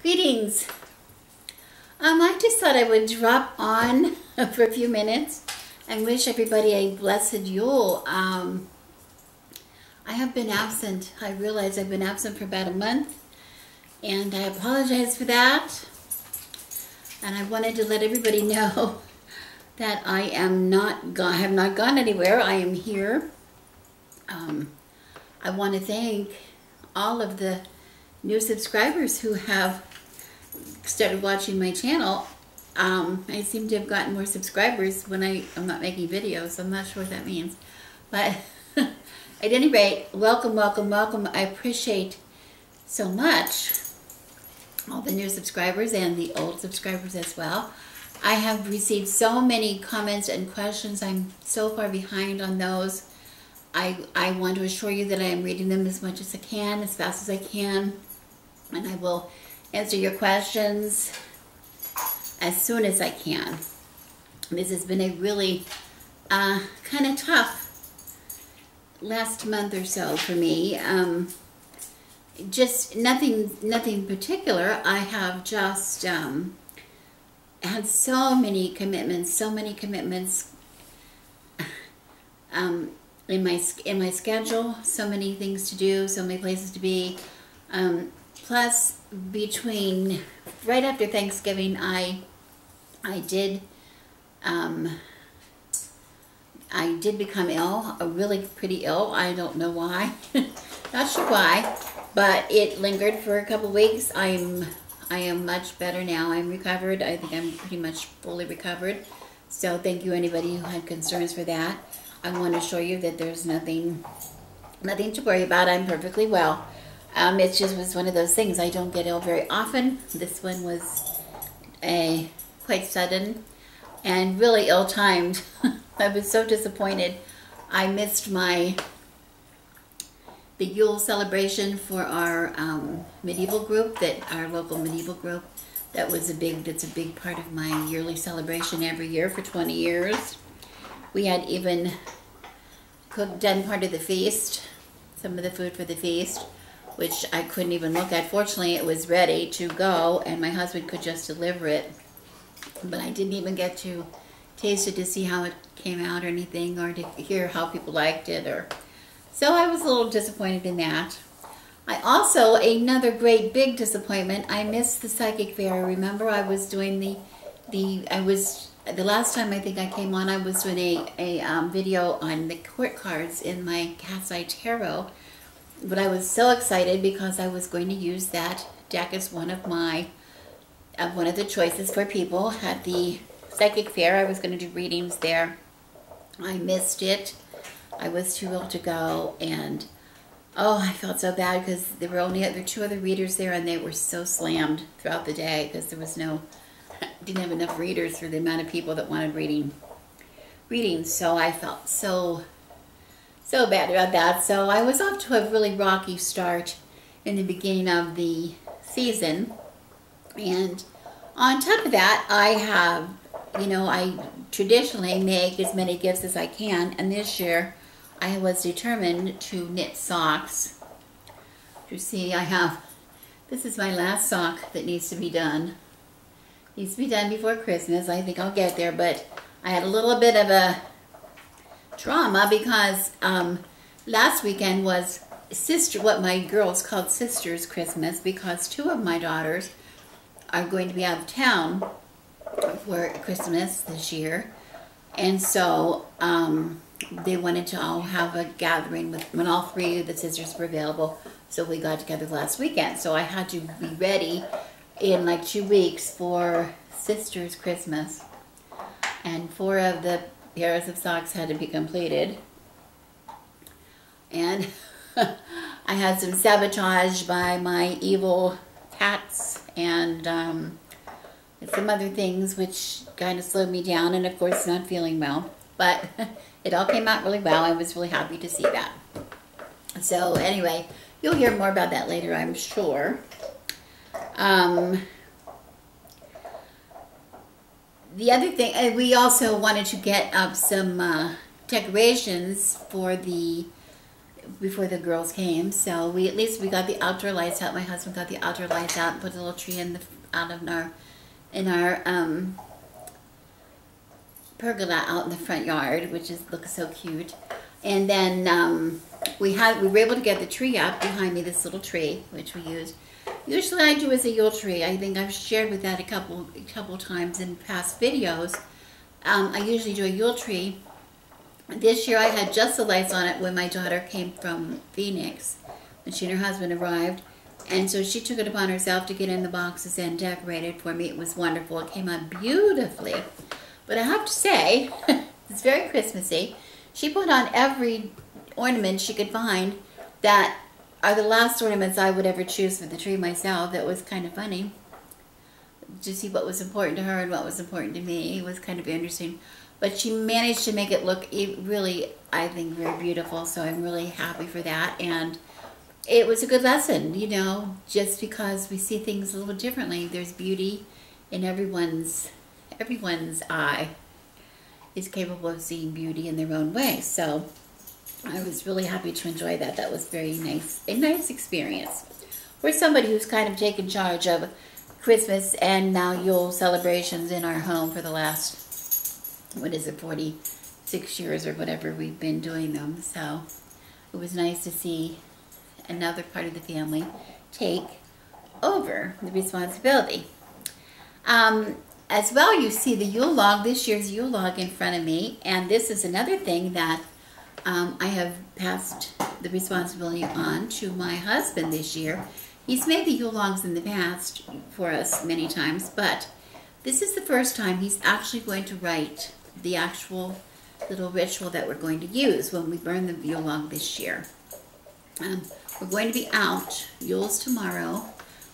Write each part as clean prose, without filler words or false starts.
Greetings. I just thought I would drop on for a few minutes and wish everybody a blessed Yule. I have been absent. I realize I've been absent for about a month, and I apologize for that. And I wanted to let everybody know that I am have not gone anywhere. I am here. I want to thank all of the new subscribers who have started watching my channel. I seem to have gotten more subscribers when I'm not making videos. I'm not sure what that means. But at any rate, welcome, welcome, welcome. I appreciate so much all the new subscribers and the old subscribers as well. I have received so many comments and questions. I'm so far behind on those. I want to assure you that I am reading them as much as I can, as fast as I can, and I will answer your questions as soon as I can. This has been a really kind of tough last month or so for me. Just nothing particular. I have just had so many commitments in my schedule, so many things to do, so many places to be. Plus, between right after Thanksgiving, I did become ill, really pretty ill. I don't know why, not sure why, but it lingered for a couple weeks. I am much better now. I'm recovered. I think I'm pretty much fully recovered. So thank you anybody who had concerns for that. I want to assure you that there's nothing to worry about. I'm perfectly well. It just was one of those things. I don't get ill very often. This one was quite sudden and really ill-timed. I was so disappointed. I missed the Yule celebration for our medieval group, our local medieval group. That's a big part of my yearly celebration every year for 20 years. We had even done part of the feast, some of the food for the feast, which I couldn't even look at. Fortunately, it was ready to go, and my husband could just deliver it. But I didn't even get to taste it to see how it came out or anything, or to hear how people liked it. So I was a little disappointed in that. I also, another great big disappointment, I missed the psychic fair. Remember, I was doing the last time I think I came on, I was doing a video on the court cards in my Cat's Eye Tarot. But I was so excited because I was going to use that deck as one of the choices for people at the psychic fair. I was going to do readings there. I missed it. I was too ill to go, and oh, I felt so bad because there were two other readers there, and they were so slammed throughout the day because there was didn't have enough readers for the amount of people that wanted readings. So I felt so bad about that. So I was off to a really rocky start in the beginning of the season. And on top of that, I traditionally make as many gifts as I can. And this year, I was determined to knit socks. You see, this is my last sock that needs to be done. Needs to be done before Christmas. I think I'll get there, but I had a little bit of a drama because last weekend was what my girls called Sister's Christmas, because two of my daughters are going to be out of town for Christmas this year, and so they wanted to all have a gathering when all three of the sisters were available. So we got together last weekend. So I had to be ready in like 2 weeks for Sister's Christmas, and 4 of the pairs of socks had to be completed. And I had some sabotage by my evil cats and some other things which kind of slowed me down, and of course not feeling well. But it all came out really well. I was really happy to see that. So anyway, you'll hear more about that later, I'm sure. The other thing, we also wanted to get up some decorations for before the girls came. So we got the outdoor lights out. My husband got the outdoor lights out and put a little tree in our pergola out in the front yard, which looks so cute. And then we were able to get the tree up behind me, this little tree, which we used. Usually I do as a Yule tree. I think I've shared with that a couple times in past videos. I usually do a Yule tree. This year I had just the lights on it when my daughter came from Phoenix, when she and her husband arrived. And so she took it upon herself to get in the boxes and decorate it for me. It was wonderful. It came out beautifully. But I have to say, it's very Christmassy. She put on every ornament she could find that are the last ornaments I would ever choose for the tree myself. That was kind of funny to see what was important to her and what was important to me. It was kind of interesting. But she managed to make it look really, I think, very beautiful. So I'm really happy for that. And it was a good lesson, you know, just because we see things a little differently. There's beauty in everyone's eye is capable of seeing beauty in their own way. So I was really happy to enjoy that. That was very nice, a nice experience. We're somebody who's kind of taken charge of Christmas and now Yule celebrations in our home for the last, 46 years or whatever we've been doing them. So it was nice to see another part of the family take over the responsibility. As well, you see the Yule Log, this year's Yule Log in front of me, and this is another thing that I have passed the responsibility on to my husband this year. He's made the Yule Logs in the past for us many times, but this is the first time he's actually going to write the actual little ritual that we're going to use when we burn the Yule Log this year. We're going to be out, Yule's tomorrow,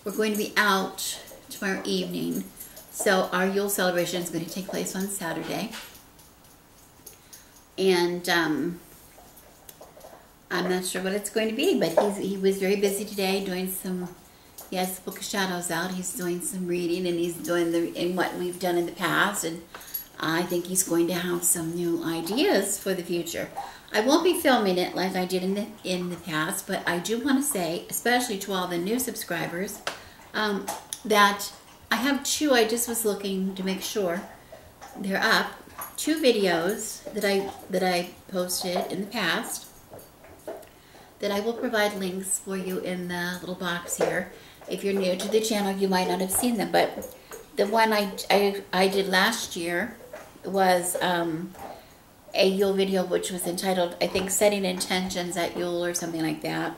we're going to be out tomorrow evening. So our Yule celebration is going to take place on Saturday. And I'm not sure what it's going to be, but he was very busy today doing he has the Book of Shadows out. He's doing some reading, and he's doing in what we've done in the past. And I think he's going to have some new ideas for the future. I won't be filming it like I did in the past, but I do want to say, especially to all the new subscribers, that I have I just was looking to make sure they're up, 2 videos that I posted in the past that I will provide links for you in the little box here. If you're new to the channel, you might not have seen them, but the one I did last year was a Yule video, which was entitled, I think, Setting Intentions at Yule or something like that.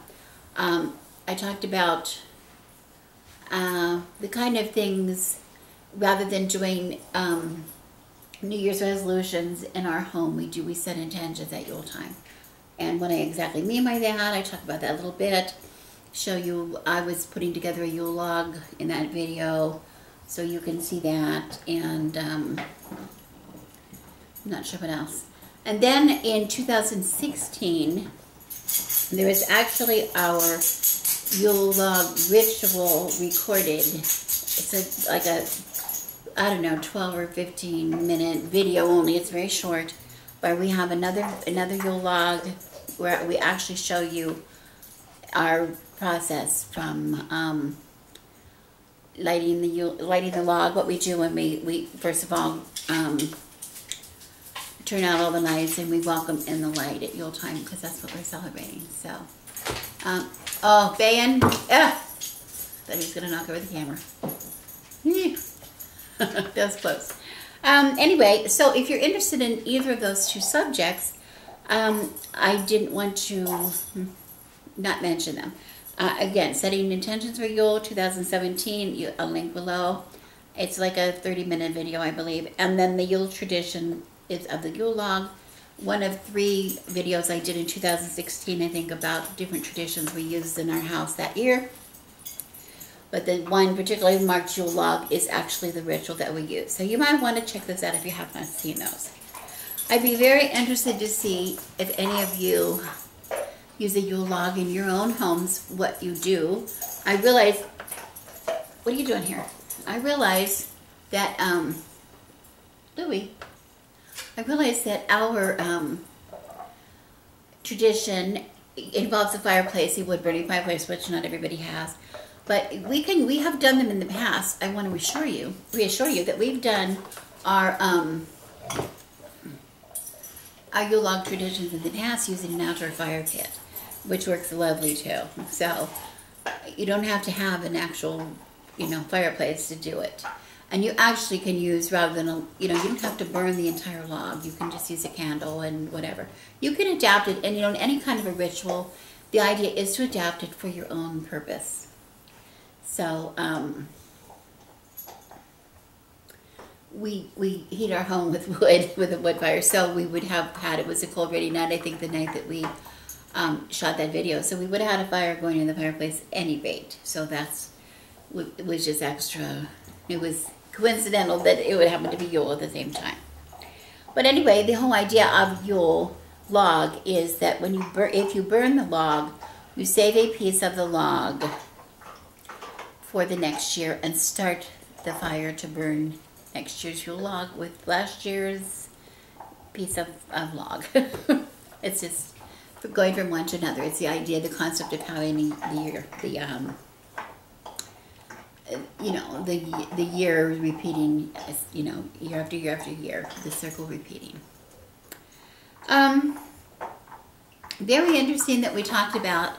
I talked about the kind of things, rather than doing New Year's resolutions in our home, we set intentions at Yule time. And what I exactly mean by that, I talk about that a little bit. Show you, I was putting together a Yule log in that video, so you can see that. And I'm not sure what else. And then in 2016, there was actually our Yule log ritual recorded. It's like a, I don't know, 12 or 15 minute video only. It's very short, where we have another Yule log where we actually show you our process from lighting the log. What we do when we first of all turn out all the lights and we welcome in the light at Yule time, because that's what we're celebrating. So, oh, Bayan, thought he was gonna knock over the camera. That was close. Anyway, so if you're interested in either of those 2 subjects, I didn't want to not mention them. Again, Setting Intentions for Yule 2017, a link below. It's like a 30-minute video, I believe. And then the Yule tradition is of the Yule log. One of 3 videos I did in 2016, I think, about different traditions we used in our house that year. But the one particularly marked Yule log is actually the ritual that we use. So you might want to check those out if you have not seen those. I'd be very interested to see if any of you use a Yule log in your own homes, what you do. I realize, what are you doing here? I realize that, Louie, I realize that our tradition involves a fireplace, a wood burning fireplace, which not everybody has. But we have done them in the past. I want to reassure you that we've done our Yule Log traditions in the past using an outdoor fire pit, which works lovely too. So you don't have to have an actual, fireplace to do it. And you actually can use, rather than, you don't have to burn the entire log. You can just use a candle and whatever. You can adapt it, and in any kind of a ritual, the idea is to adapt it for your own purpose. So, we heat our home with wood, with a wood fire. So we would have had, it was a cold, rainy night, I think the night that we shot that video. So we would have had a fire going in the fireplace any rate. So it was just extra. It was coincidental that it would happen to be Yule at the same time. But anyway, the whole idea of Yule Log is that when if you burn the log, you save a piece of the log for the next year and start the fire to burn next year's Yule Log with last year's piece of log. It's just going from one to another. It's the idea, the concept of having the year repeating, year after year after year, the circle repeating. Very interesting that we talked about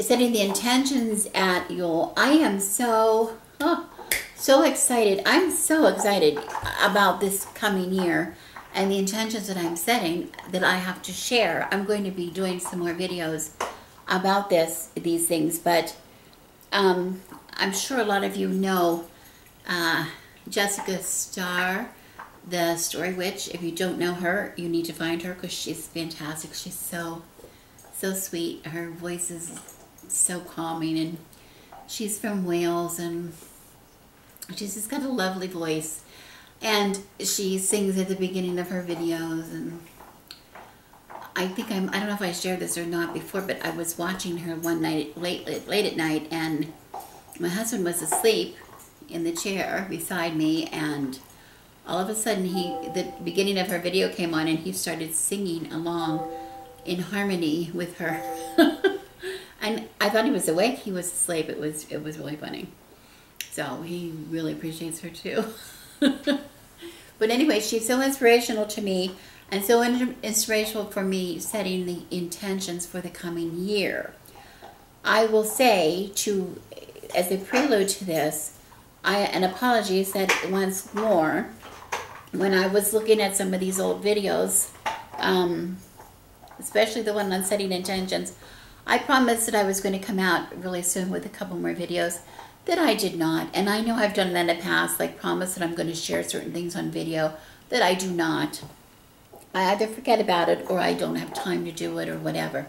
setting the intentions at Yule. I am so excited. I'm so excited about this coming year and the intentions that I'm setting that I have to share. I'm going to be doing some more videos about these things, but I'm sure a lot of you know Jessica Starr, the Story Witch. If you don't know her, you need to find her because she's fantastic. She's so sweet. Her voice is so calming, and she's from Wales, and she's just got a lovely voice. And she sings at the beginning of her videos, and I don't know if I shared this or not before, but I was watching her one night, late at night, and my husband was asleep in the chair beside me, and all of a sudden the beginning of her video came on, and he started singing along in harmony with her. And I thought he was awake. He was asleep. It was really funny. So he really appreciates her too. But anyway, she's so inspirational to me, and so inspirational for me setting the intentions for the coming year. I will say, as a prelude to this, and apologies that once more, when I was looking at some of these old videos, especially the one on setting intentions, I promised that I was going to come out really soon with a couple more videos that I did not. And I know I've done that in the past, like promise that I'm going to share certain things on video that I do not. I either forget about it or I don't have time to do it or whatever.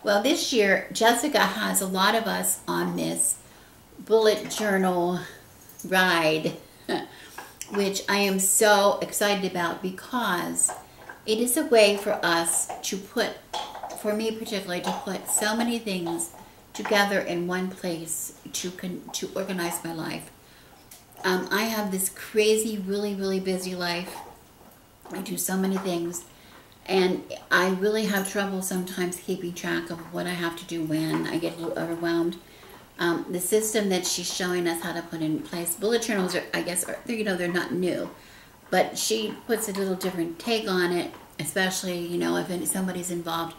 Well, this year, Jessica has a lot of us on this bullet journal ride, which I am so excited about because it is a way for us to for me particularly, to put so many things together in one place to organize my life. I have this crazy, really, really busy life. I do so many things, and I really have trouble sometimes keeping track of what I have to do when. I get a little overwhelmed. The system that she's showing us how to put in place, bullet journals they're not new, but she puts a little different take on it, especially, if somebody's involved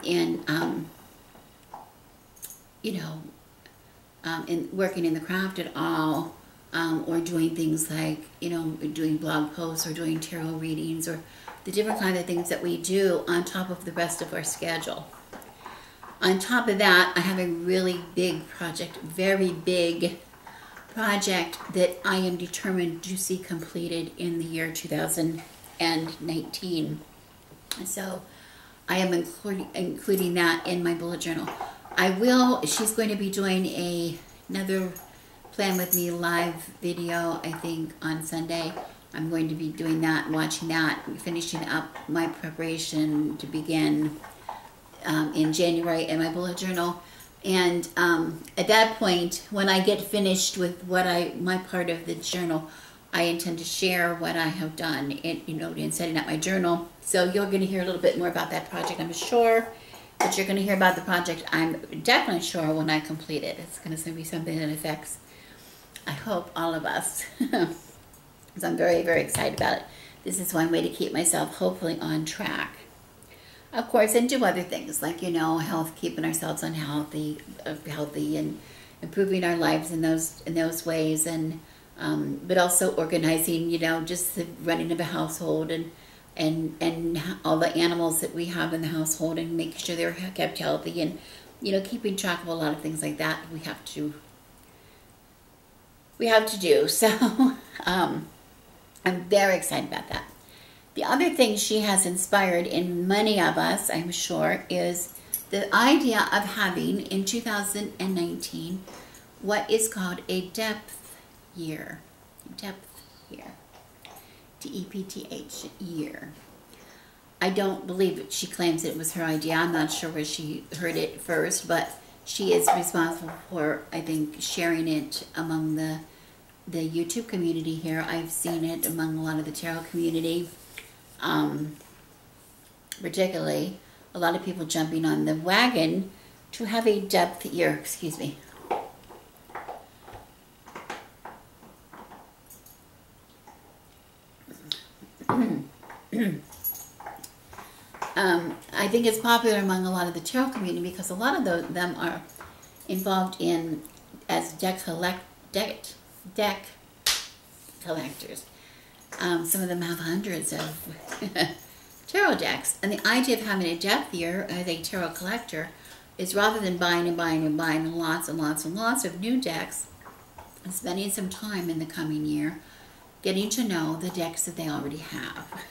in, in working in the craft at all, or doing things like, doing blog posts or doing tarot readings or the different kind of things that we do on top of the rest of our schedule. On top of that, I have a really big project, very big project that I am determined to see completed in the year 2019. So I am including that in my bullet journal. She's going to be doing another Plan With Me live video, I think, on Sunday. I'm going to be doing that, watching that, finishing up my preparation to begin in January in my bullet journal. And at that point, when I get finished with my part of the journal, I intend to share what I have done in setting up my journal. So you're going to hear a little bit more about that project, I'm sure. But you're going to hear about the project, I'm definitely sure, when I complete it. It's going to be something that affects, I hope, all of us. Because I'm very, very excited about it. This is one way to keep myself hopefully on track. Of course, and do other things like, you know, health, keeping ourselves healthy and improving our lives in those ways, and but also organizing, you know, just the running of a household and all the animals that we have in the household, and making sure they're kept healthy, and, you know, keeping track of a lot of things like that we have to do. So I'm very excited about that. The other thing she has inspired in many of us, I'm sure, is the idea of having in 2019 what is called a depth year. Depth year. D-E-P-T-H, year. I don't believe it. She claims it was her idea. I'm not sure where she heard it first, but she is responsible for, I think, sharing it among the YouTube community here. I've seen it among a lot of the tarot community. Particularly a lot of people jumping on the wagon to have a depth year. Excuse me. I think it's popular among a lot of the tarot community because a lot of them are involved in as deck collectors. Some of them have hundreds of tarot decks. And the idea of having a depth year as a tarot collector is, rather than buying and buying and buying lots and lots and lots of new decks, and spending some time in the coming year getting to know the decks that they already have,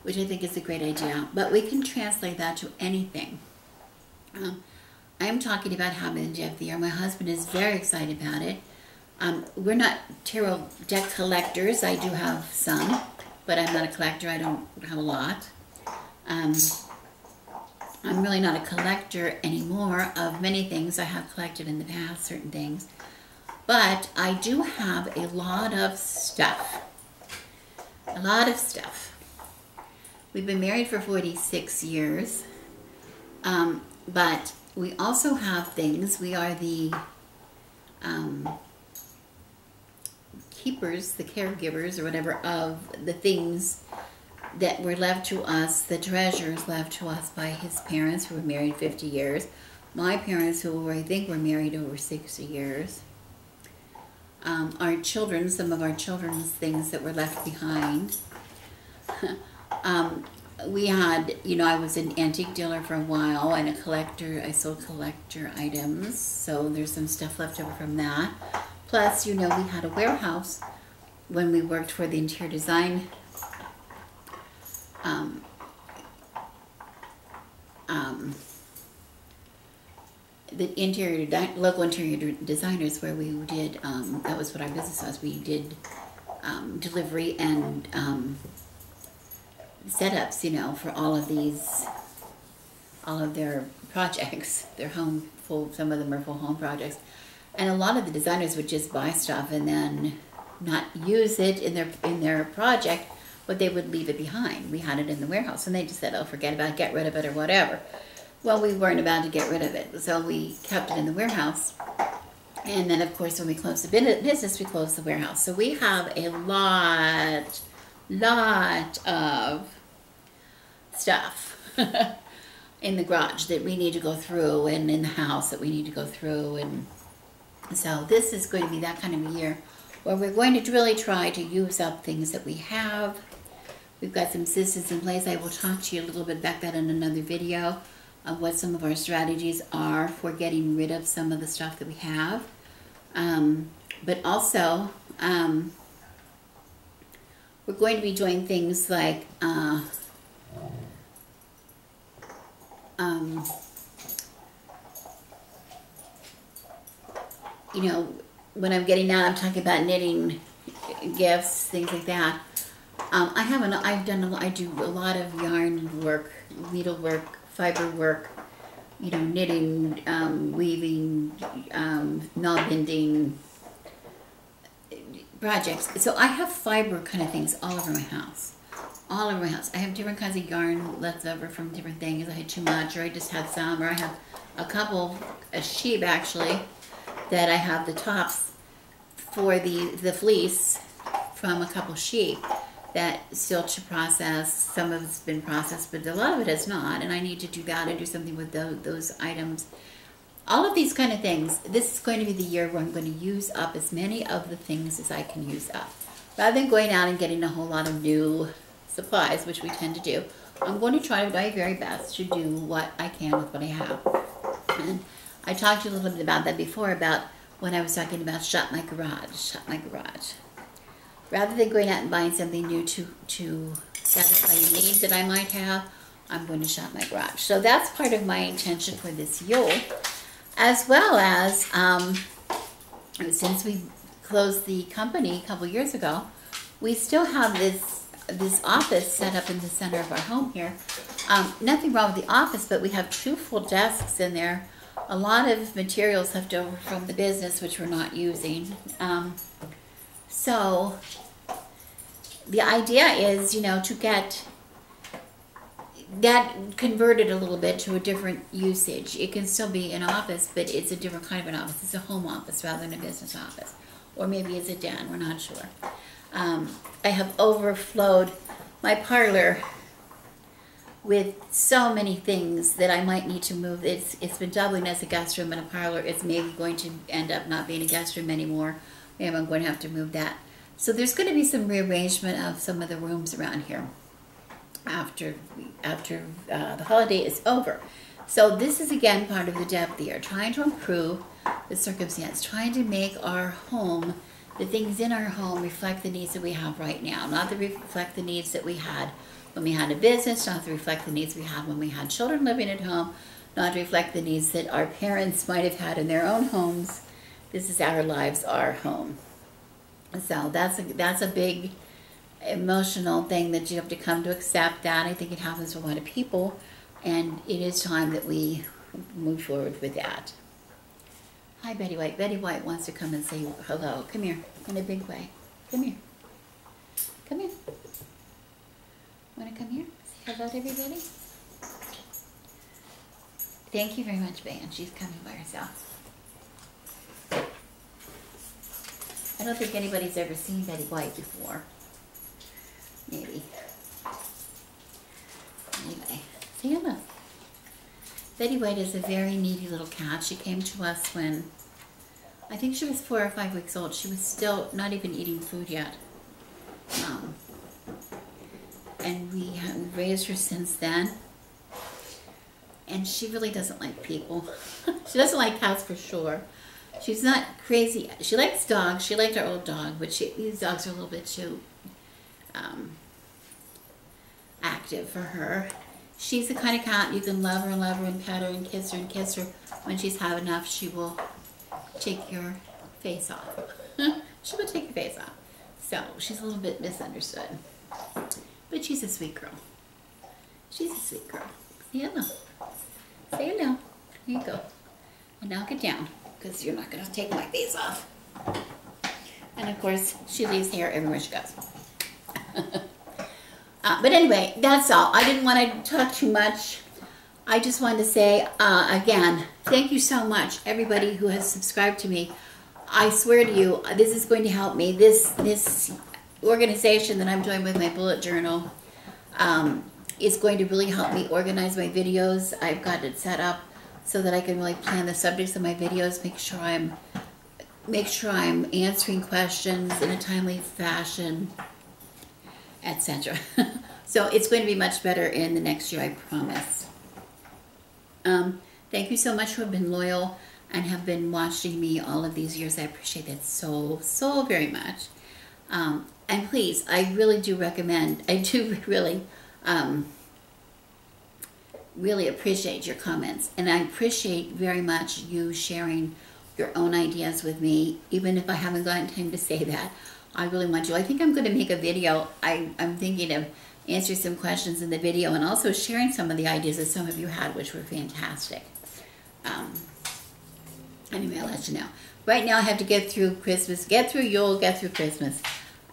which I think is a great idea. But we can translate that to anything. I am talking about having a depth year. My husband is very excited about it. We're not tarot deck collectors. I do have some, but I'm not a collector. I don't have a lot. I'm really not a collector anymore of many things. I have collected in the past certain things, but I do have a lot of stuff. A lot of stuff. We've been married for 46 years, but we also have things. We are the keepers, the caregivers, or whatever, of the things that were left to us, the treasures left to us by his parents, who were married 50 years. My parents, who I think were married over 60 years. Our children, some of our children's things that were left behind. We had, you know, I was an antique dealer for a while and a collector. I sold collector items, so there's some stuff left over from that. Plus, you know, we had a warehouse when we worked for the interior design local interior designers, where we did, that was what our business was. We did delivery and setups, you know, for all of their projects, their some of them are full home projects. And a lot of the designers would just buy stuff and then not use it in their project, but they would leave it behind. We had it in the warehouse, and they just said, oh, forget about it, get rid of it, or whatever. Well, we weren't about to get rid of it, so we kept it in the warehouse. And then, of course, when we closed the business, we closed the warehouse. So we have a lot of stuff in the garage that we need to go through, and in the house that we need to go through. And so this is going to be that kind of a year where we're going to really try to use up things that we have. We've got some systems in place. I will talk to you a little bit about that in another video, of what some of our strategies are for getting rid of some of the stuff that we have. But also, we're going to be doing things like you know, when I'm getting out, I'm talking about knitting gifts, things like that. I do a lot of yarn work, needlework, fiber work, you know, knitting, weaving, knot bending projects. So I have fiber kind of things all over my house. all over my house. I have different kinds of yarn left over from different things. I had too much, or I just had some, or I have a sheep actually, that I have the tops for the fleece from a couple sheep that still to process. Some of it's been processed, but a lot of it has not, and I need to do that and do something with those items. All of these kind of things. This is going to be the year where I'm going to use up as many of the things as I can use up. Rather than going out and getting a whole lot of new supplies, which we tend to do, I'm going to try my very best to do what I can with what I have. And I talked to you a little bit about that before, about when I was talking about shop my garage. Rather than going out and buying something new to satisfy the needs that I might have, I'm going to shop my garage. So that's part of my intention for this Yule, as well as since we closed the company a couple years ago, we still have this office set up in the center of our home here. Nothing wrong with the office, but we have 2 full desks in there. A lot of materials left over from the business, which we're not using. So the idea is, you know, to get that converted a little bit to a different usage. It can still be an office, but it's a different kind of an office. It's a home office rather than a business office. Or maybe it's a den, we're not sure. I have overflowed my parlor with so many things that I might need to move. It's been doubling as a guest room and a parlor. It's maybe going to end up not being a guest room anymore. Maybe I'm going to have to move that. So there's going to be some rearrangement of some of the rooms around here after the holiday is over. So this is again part of the depth year, trying to improve the circumstance, trying to make our home, the things in our home, reflect the needs that we have right now, not to reflect the needs that we had when we had a business, not to reflect the needs we had when we had children living at home, not to reflect the needs that our parents might have had in their own homes. This is our lives, our home. So that's a big emotional thing that you have to come to accept. That I think it happens to a lot of people, and it is time that we move forward with that. Hi, Betty White. Betty White wants to come and say hello. Come here, in a big way. Come here. Come here. Want to come here? Say hello to everybody? Thank you very much, Van. She's coming by herself. I don't think anybody's ever seen Betty White before. Maybe. Anyway, say hello. Betty White is a very needy little cat. She came to us when I think she was 4 or 5 weeks old. She was still not even eating food yet. And we have raised her since then. And she really doesn't like people. She doesn't like cats for sure. She's not crazy. She likes dogs. She liked our old dog, but these dogs are a little bit too active for her. She's the kind of cat you can love her and pet her and kiss her and kiss her. When she's had enough, she will take your face off. She will take your face off. So she's a little bit misunderstood. But she's a sweet girl. She's a sweet girl. Say hello. Say hello. Here you go. And now get down, because you're not going to take my face off. And of course, she leaves hair everywhere she goes. But anyway, that's all. I didn't want to talk too much. I just wanted to say, again, thank you so much, everybody who has subscribed to me. I swear to you, this is going to help me. This organization that I'm doing with my bullet journal is going to really help me organize my videos. I've got it set up so that I can really plan the subjects of my videos, make sure I'm answering questions in a timely fashion, etc. So it's going to be much better in the next year, I promise. Thank you so much who have been loyal and have been watching me all of these years. I appreciate that so very much. And please, I really do recommend, I do really appreciate your comments, and I appreciate very much you sharing your own ideas with me, even if I haven't gotten time to say that. I really want to. I think I'm going to make a video. I'm thinking of answering some questions in the video and also sharing some of the ideas that some of you had, which were fantastic. Anyway, I'll let you know. Right now I have to get through Christmas, get through Yule, get through Christmas,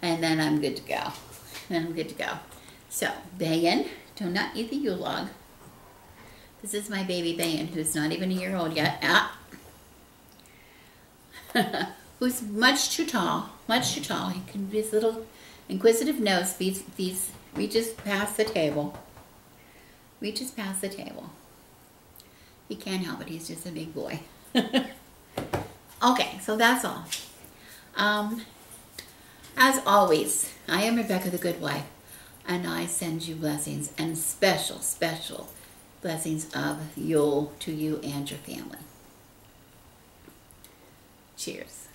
and then I'm good to go. So, Bayan, do not eat the Yule log. This is my baby Bayan, who's not even a year old yet. Who's much too tall, much too tall. He can, his little inquisitive nose reaches past the table. Reaches past the table. He can't help it, he's just a big boy. Okay, so that's all. As always, I am Rebecca the Good Wife, and I send you blessings and special, special blessings of Yule to you and your family. Cheers.